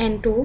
N2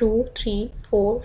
2، 3، 4،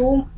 2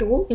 2 =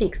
6.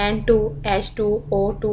N2, H2, O2,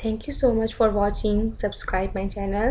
Thank you so much for watching. Subscribe my channel.